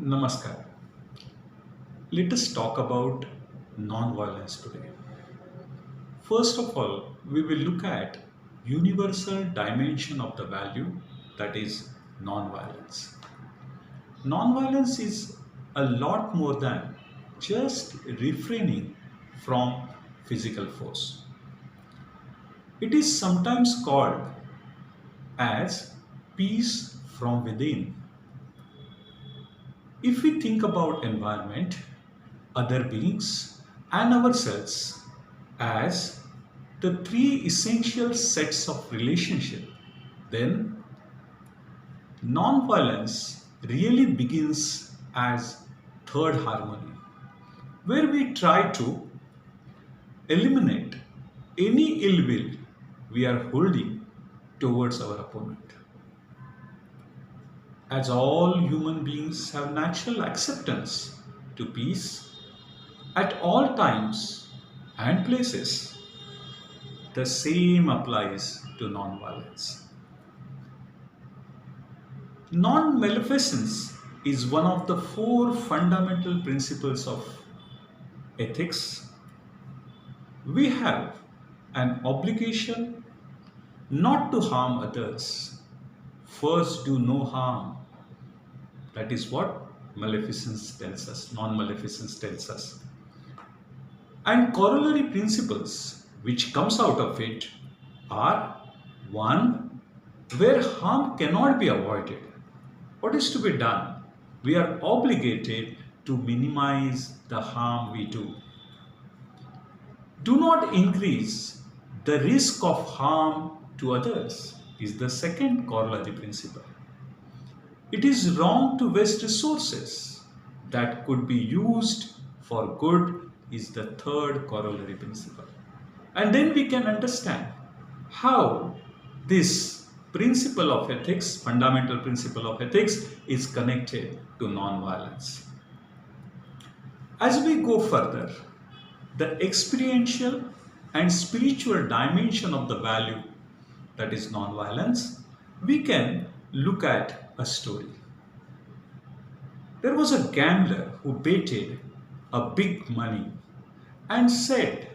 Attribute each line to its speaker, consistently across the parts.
Speaker 1: Namaskar. Let us talk about non-violence today. First of all, we will look at universal dimension of the value, that is non-violence. Non-violence is a lot more than just refraining from physical force. It is sometimes called as peace from within. If we think about environment, other beings and ourselves as the three essential sets of relationship, then non-violence really begins as third harmony, where we try to eliminate any ill will we are holding towards our opponent. As all human beings have natural acceptance to peace at all times and places, the same applies to non-violence. Non-maleficence is one of the four fundamental principles of ethics. We have an obligation not to harm others. First, do no harm. That is what maleficence tells us, non-maleficence tells us. And corollary principles which comes out of it are: one, where harm cannot be avoided, what is to be done? We are obligated to minimize the harm we do. Do not increase the risk of harm to others is the second corollary principle. It is wrong to waste resources that could be used for good is the third corollary principle. And then we can understand how this principle of ethics, fundamental principle of ethics, is connected to non-violence. As we go further, the experiential and spiritual dimension of the value, that is non-violence, we can look at a story. There was a gambler who betted a big money and said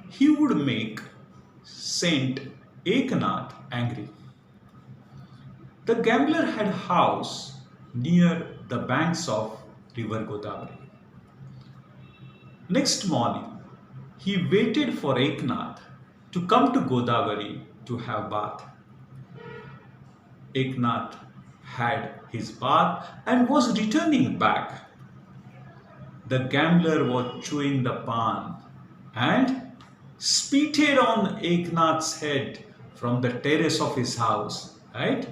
Speaker 1: he would make Saint Eknath angry. The gambler had a house near the banks of river Godavari. Next morning, he waited for Eknath to come to Godavari to have bath. Eknath had his bath and was returning back. The gambler was chewing the pan and spitted on Eknath's head from the terrace of his house, right?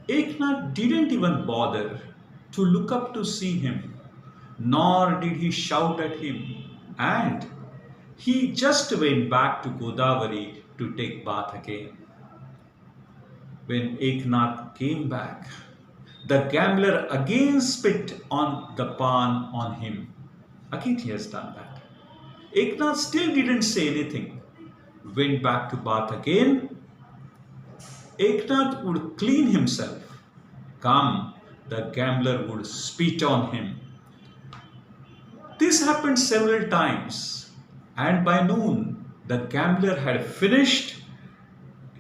Speaker 1: Eknath didn't even bother to look up to see him, nor did he shout at him, and he just went back to Godavari to take bath again. When Eknath came back, the gambler again spit on the pan on him. Again he has done that. Eknath still didn't say anything. Went back to bath again. Eknath would clean himself. Come, the gambler would spit on him. This happened several times, and by noon the gambler had finished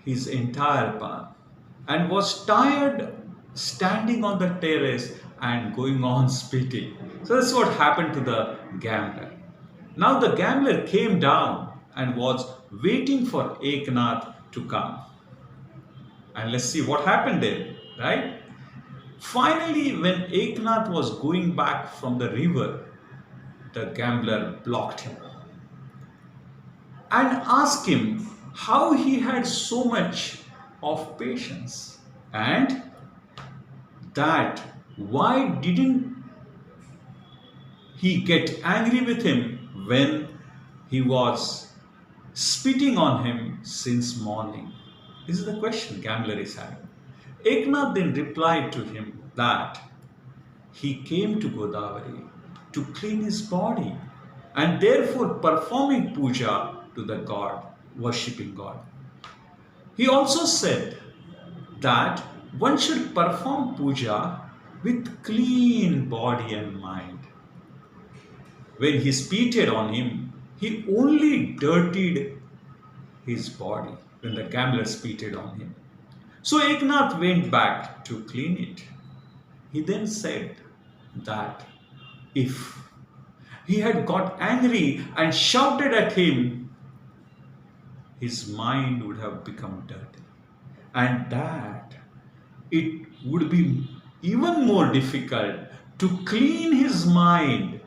Speaker 1: his entire pan and was tired standing on the terrace and going on spitting. So that's what happened to the gambler. Now the gambler came down and was waiting for Eknath to come. And let's see what happened then, right? Finally, when Eknath was going back from the river, the gambler blocked him and asked him how he had so much of patience and that why didn't he get angry with him when he was spitting on him since morning. This is the question gambler is having. Eknath then replied to him that he came to Godavari to clean his body and therefore performing puja to the god, worshipping God. He also said that one should perform puja with clean body and mind. When he spitted on him, he only dirtied his body when the gambler spitted on him. So Eknath went back to clean it. He then said that if he had got angry and shouted at him, his mind would have become dirty, and that it would be even more difficult to clean his mind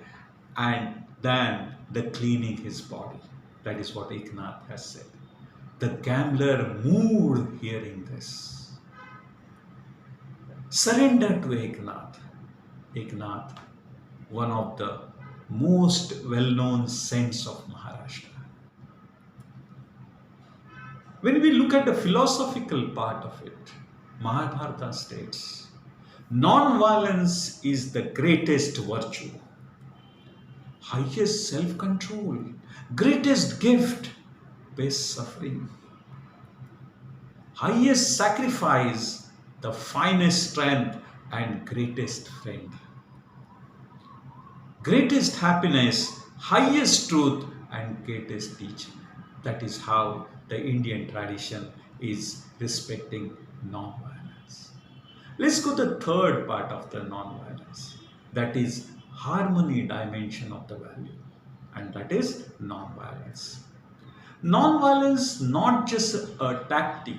Speaker 1: and than the cleaning his body. That is what Eknath has said. The gambler moved hearing this. Surrender to Eknath. Eknath, one of the most well-known saints of Maharashtra. When we look at the philosophical part of it, Mahabharata states, non-violence is the greatest virtue, highest self-control, greatest gift, best suffering, highest sacrifice, the finest strength and greatest friend, greatest happiness, highest truth and greatest teaching. That is how the Indian tradition is respecting non-violence. Let's go to the third part of the non-violence, that is harmony dimension of the value, and that is non-violence. Non-violence not just a tactic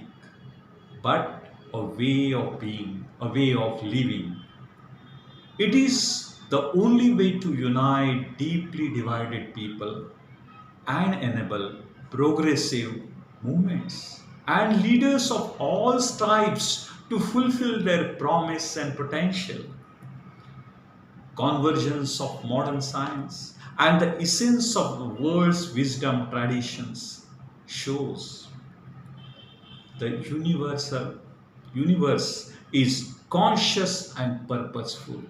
Speaker 1: but a way of being, a way of living. It is the only way to unite deeply divided people and enable progressive movements and leaders of all stripes to fulfill their promise and potential. Convergence of modern science and the essence of the world's wisdom traditions shows the universe is conscious and purposeful.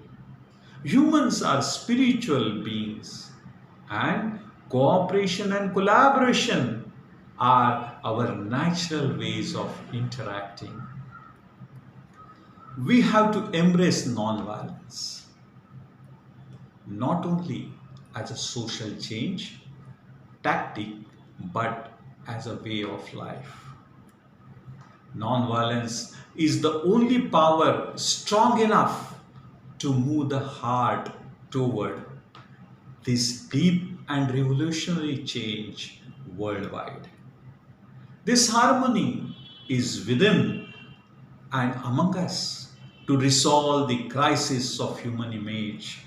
Speaker 1: Humans are spiritual beings, and cooperation and collaboration are our natural ways of interacting. We have to embrace non-violence, not only as a social change, tactic, but as a way of life. Non-violence is the only power strong enough to move the heart toward this deep and revolutionary change worldwide. This harmony is within and among us to resolve the crisis of human image.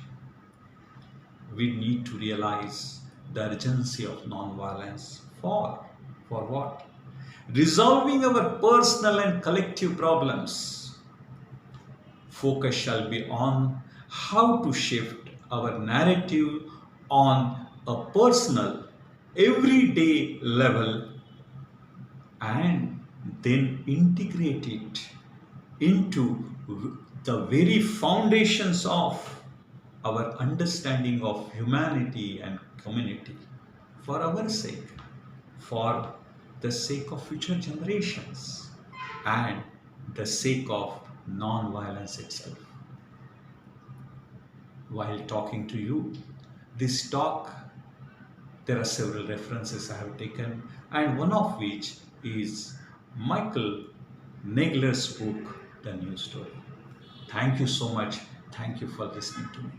Speaker 1: We need to realize the urgency of non-violence for what? Resolving our personal and collective problems. Focus shall be on how to shift our narrative on a personal, everyday level and then integrate it into the very foundations of our understanding of humanity and community for our sake, for the sake of future generations, and the sake of non-violence itself. While talking to you, this talk, there are several references I have taken, and one of which is Michael Nagler's book, The New Story. Thank you so much. Thank you for listening to me.